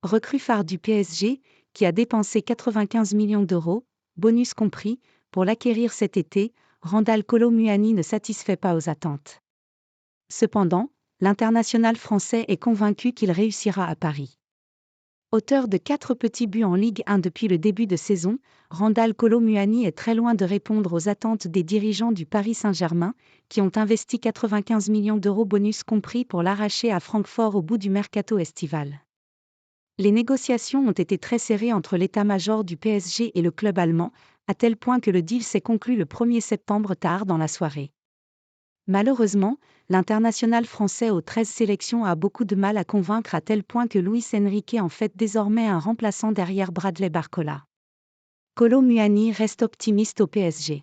recrue phare du PSG, qui a dépensé 95 millions d'euros, bonus compris, pour l'acquérir cet été, Randal Kolo Muani ne satisfait pas aux attentes. Cependant, l'international français est convaincu qu'il réussira à Paris. Auteur de 4 petits buts en Ligue 1 depuis le début de saison, Randal Kolo Muani est très loin de répondre aux attentes des dirigeants du Paris Saint-Germain, qui ont investi 95 millions d'euros bonus compris pour l'arracher à Francfort au bout du mercato estival. Les négociations ont été très serrées entre l'état-major du PSG et le club allemand, à tel point que le deal s'est conclu le 1er septembre tard dans la soirée. Malheureusement, l'international français aux 13 sélections a beaucoup de mal à convaincre à tel point que Luis Enrique en fait désormais un remplaçant derrière Bradley Barcola. Kolo Muani reste optimiste au PSG.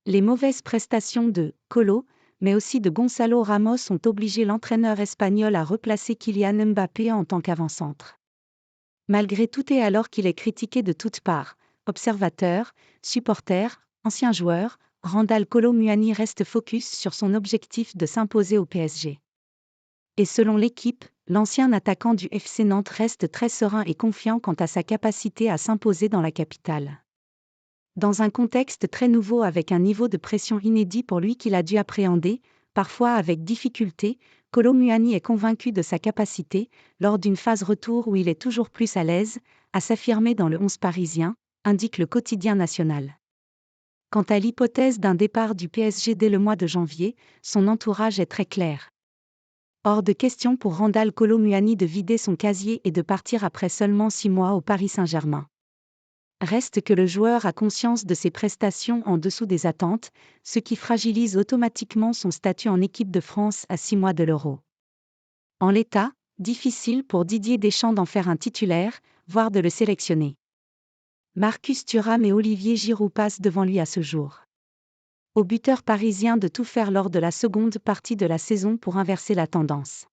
Les mauvaises prestations de Kolo, mais aussi de Gonzalo Ramos ont obligé l'entraîneur espagnol à replacer Kylian Mbappé en tant qu'avant-centre. Malgré tout et alors qu'il est critiqué de toutes parts, observateurs, supporters, anciens joueurs, Randal Kolo Muani reste focus sur son objectif de s'imposer au PSG. Et selon l'équipe, l'ancien attaquant du FC Nantes reste très serein et confiant quant à sa capacité à s'imposer dans la capitale. Dans un contexte très nouveau avec un niveau de pression inédit pour lui qu'il a dû appréhender, parfois avec difficulté, Kolo Muani est convaincu de sa capacité, lors d'une phase retour où il est toujours plus à l'aise, à s'affirmer dans le 11 parisien, indique le quotidien national. Quant à l'hypothèse d'un départ du PSG dès le mois de janvier, son entourage est très clair. Hors de question pour Randal Kolo Muani de vider son casier et de partir après seulement 6 mois au Paris Saint-Germain. Reste que le joueur a conscience de ses prestations en dessous des attentes, ce qui fragilise automatiquement son statut en équipe de France à 6 mois de l'Euro. En l'état, difficile pour Didier Deschamps d'en faire un titulaire, voire de le sélectionner. Marcus Thuram et Olivier Giroud passent devant lui à ce jour. Au buteur parisien de tout faire lors de la seconde partie de la saison pour inverser la tendance.